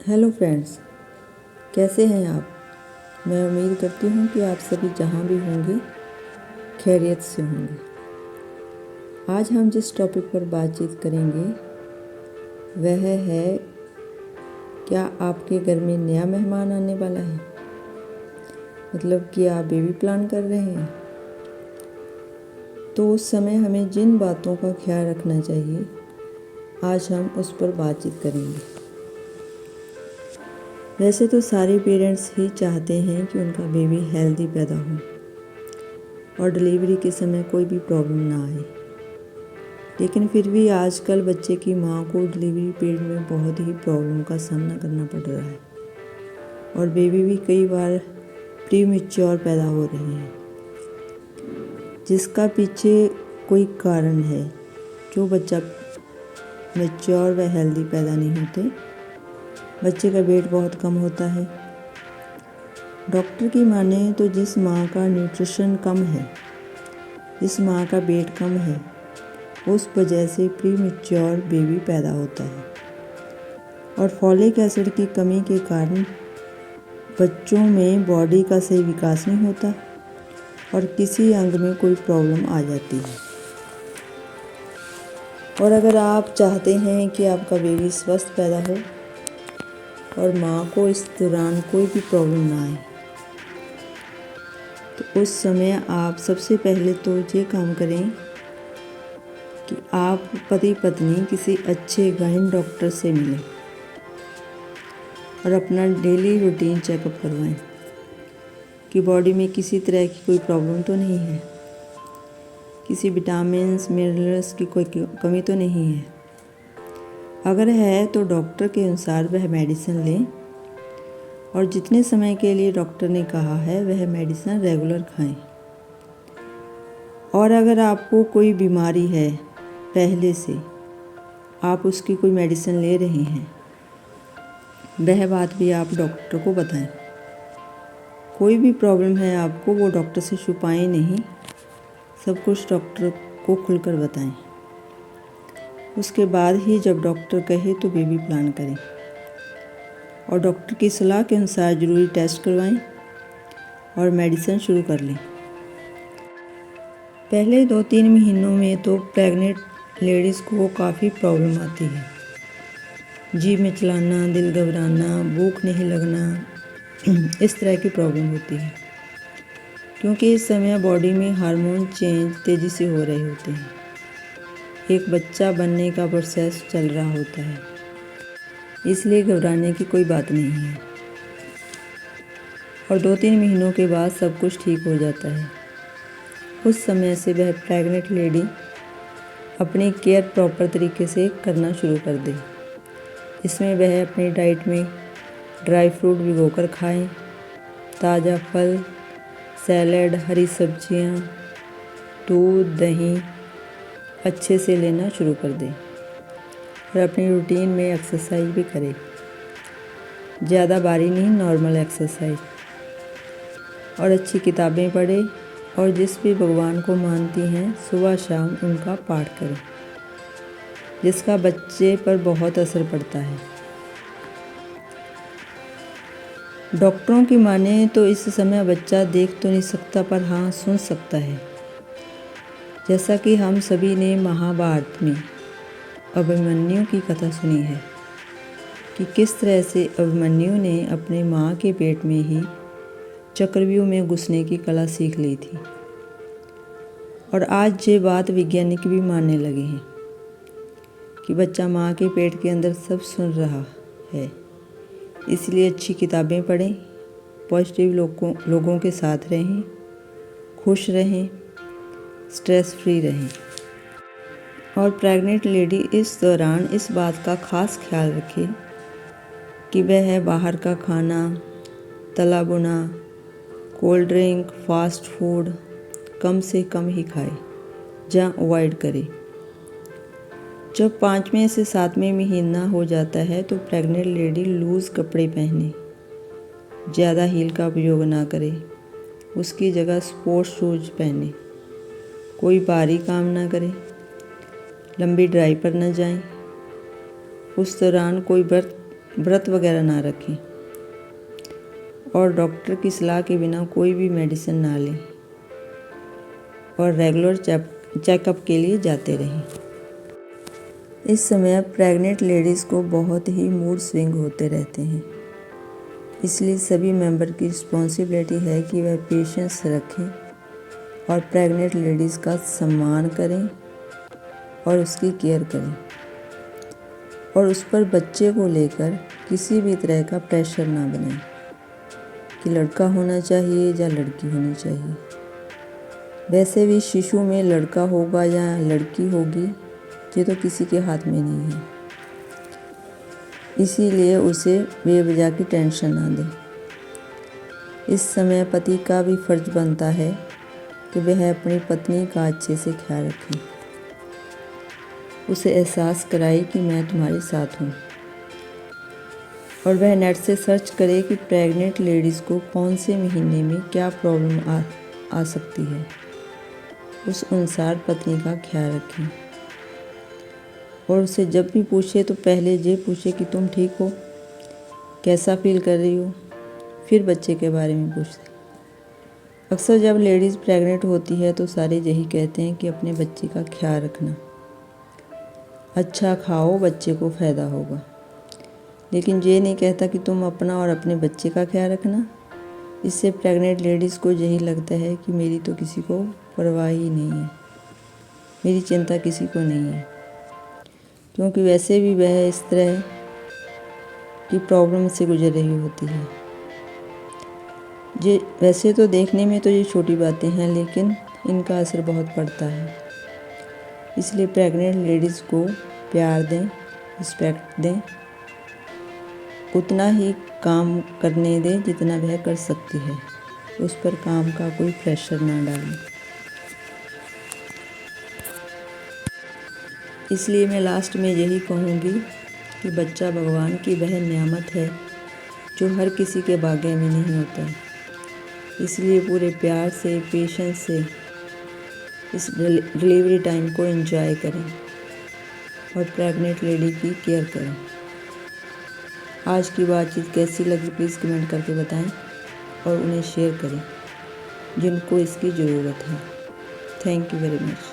Hello friends, कैसे हैं आप। मैं उम्मीद करती हूँ कि आप सभी जहाँ भी होंगे खैरियत से होंगे। आज हम जिस टॉपिक पर बातचीत करेंगे वह है, क्या आपके घर में नया मेहमान आने वाला है, मतलब कि आप बेबी प्लान कर रहे हैं। तो उस समय हमें जिन बातों का ख्याल रखना चाहिए आज हम उस पर बातचीत करेंगे। वैसे तो सारे पेरेंट्स ही चाहते हैं कि उनका बेबी हेल्दी पैदा हो और डिलीवरी के समय कोई भी प्रॉब्लम ना आए, लेकिन फिर भी आजकल बच्चे की माँ को डिलीवरी पीरियड में बहुत ही प्रॉब्लम का सामना करना पड़ रहा है और बेबी भी कई बार प्रीमेच्योर पैदा हो रहे हैं, जिसका पीछे कोई कारण है। जो बच्चा मैच्योर व हेल्दी पैदा नहीं होते, बच्चे का वेट बहुत कम होता है। डॉक्टर की माने तो जिस माँ का न्यूट्रिशन कम है, जिस माँ का वेट कम है, उस वजह से प्रीमेच्योर बेबी पैदा होता है और फॉलिक एसिड की कमी के कारण बच्चों में बॉडी का सही विकास नहीं होता और किसी अंग में कोई प्रॉब्लम आ जाती है। और अगर आप चाहते हैं कि आपका बेबी स्वस्थ पैदा हो और माँ को इस दौरान कोई भी प्रॉब्लम ना आए, तो उस समय आप सबसे पहले तो ये काम करें कि आप पति पत्नी किसी अच्छे गाइन डॉक्टर से मिलें और अपना डेली रूटीन चेकअप करवाएं कि बॉडी में किसी तरह की कोई प्रॉब्लम तो नहीं है, किसी विटामिन्स मिनरल्स की कोई कमी तो नहीं है। अगर है तो डॉक्टर के अनुसार वह मेडिसिन लें और जितने समय के लिए डॉक्टर ने कहा है वह मेडिसिन रेगुलर खाएं। और अगर आपको कोई बीमारी है पहले से, आप उसकी कोई मेडिसिन ले रहे हैं, वह बात भी आप डॉक्टर को बताएं। कोई भी प्रॉब्लम है आपको, वो डॉक्टर से छुपाएं नहीं, सब कुछ डॉक्टर को खुलकर बताएं। उसके बाद ही जब डॉक्टर कहे तो बेबी प्लान करें और डॉक्टर की सलाह के अनुसार ज़रूरी टेस्ट करवाएं और मेडिसिन शुरू कर लें। पहले 2-3 महीनों में तो प्रेग्नेंट लेडीज़ को काफ़ी प्रॉब्लम आती है। जी मिचलाना, दिल घबराना, भूख नहीं लगना, इस तरह की प्रॉब्लम होती है, क्योंकि इस समय बॉडी में हार्मोन चेंज तेज़ी से हो रहे होते हैं। एक बच्चा बनने का प्रोसेस चल रहा होता है, इसलिए घबराने की कोई बात नहीं है और 2-3 महीनों के बाद सब कुछ ठीक हो जाता है। उस समय से वह प्रेग्नेंट लेडी अपनी केयर प्रॉपर तरीके से करना शुरू कर दे। इसमें वह अपनी डाइट में ड्राई फ्रूट भिगोकर खाएं, ताज़ा फल, सैलड, हरी सब्जियां, दूध, दही अच्छे से लेना शुरू कर दें और अपनी रूटीन में एक्सरसाइज भी करें। ज़्यादा भारी नहीं, नॉर्मल एक्सरसाइज। और अच्छी किताबें पढ़ें और जिस भी भगवान को मानती हैं सुबह शाम उनका पाठ करें, जिसका बच्चे पर बहुत असर पड़ता है। डॉक्टरों की माने तो इस समय बच्चा देख तो नहीं सकता, पर हाँ सुन सकता है। जैसा कि हम सभी ने महाभारत में अभिमन्यु की कथा सुनी है कि किस तरह से अभिमन्यु ने अपने माँ के पेट में ही चक्रव्यूह में घुसने की कला सीख ली थी। और आज ये बात वैज्ञानिक भी मानने लगे हैं कि बच्चा माँ के पेट के अंदर सब सुन रहा है। इसलिए अच्छी किताबें पढ़ें, पॉजिटिव लोगों के साथ रहें, खुश रहें, स्ट्रेस फ्री रहें। और प्रेग्नेंट लेडी इस दौरान इस बात का ख़ास ख्याल रखे कि वह बाहर का खाना, तला भुना, कोल्ड ड्रिंक, फास्ट फूड कम से कम ही खाए या अवॉइड करे। जब 5वें से 7वें महीना हो जाता है तो प्रेग्नेंट लेडी लूज़ कपड़े पहने, ज़्यादा हील का उपयोग ना करे, उसकी जगह स्पोर्ट्स शूज़ पहने, कोई भारी काम ना करे, लंबी ड्राइव पर न जाएं। उस दौरान कोई व्रत व्रत वगैरह ना रखें और डॉक्टर की सलाह के बिना कोई भी मेडिसिन ना लें और रेगुलर चेकअप के लिए जाते रहें। इस समय प्रेग्नेंट लेडीज़ को बहुत ही मूड स्विंग होते रहते हैं, इसलिए सभी मेंबर की रिस्पॉन्सिबिलिटी है कि वह पेशेंस रखें और प्रेग्नेंट लेडीज़ का सम्मान करें और उसकी केयर करें और उस पर बच्चे को लेकर किसी भी तरह का प्रेशर ना बनाएं कि लड़का होना चाहिए या लड़की होनी चाहिए। वैसे भी शिशु में लड़का होगा या लड़की होगी ये तो किसी के हाथ में नहीं है, इसीलिए उसे बेवजह की टेंशन ना दें। इस समय पति का भी फर्ज बनता है कि वह अपनी पत्नी का अच्छे से ख्याल रखें, उसे एहसास कराए कि मैं तुम्हारे साथ हूँ और वह नेट से सर्च करे कि प्रेग्नेंट लेडीज़ को कौन से महीने में क्या प्रॉब्लम आ सकती है। उस अनुसार पत्नी का ख्याल रखें और उसे जब भी पूछे तो पहले ये पूछे कि तुम ठीक हो, कैसा फील कर रही हो, फिर बच्चे के बारे में पूछते। अक्सर जब लेडीज़ प्रेग्नेंट होती है तो सारे यही कहते हैं कि अपने बच्चे का ख्याल रखना, अच्छा खाओ, बच्चे को फ़ायदा होगा, लेकिन ये नहीं कहता कि तुम अपना और अपने बच्चे का ख्याल रखना। इससे प्रेग्नेंट लेडीज़ को यही लगता है कि मेरी तो किसी को परवाह ही नहीं है, मेरी चिंता किसी को नहीं है, क्योंकि वैसे भी वह इस तरह की प्रॉब्लम से गुजर रही होती है। ये वैसे तो देखने में तो ये छोटी बातें हैं, लेकिन इनका असर बहुत पड़ता है। इसलिए प्रेग्नेंट लेडीज़ को प्यार दें, रिस्पेक्ट दें, उतना ही काम करने दें जितना वह कर सकती है, उस पर काम का कोई प्रेशर ना डालें। इसलिए मैं लास्ट में यही कहूँगी कि बच्चा भगवान की वह नेमत है जो हर किसी के भाग्य में नहीं होता है। इसलिए पूरे प्यार से, पेशेंस से इस डिलीवरी टाइम को एंजॉय करें और प्रेग्नेंट लेडी की केयर करें। आज की बातचीत कैसी लगी प्लीज़ कमेंट करके बताएं और उन्हें शेयर करें जिनको इसकी ज़रूरत है। Thank you very much.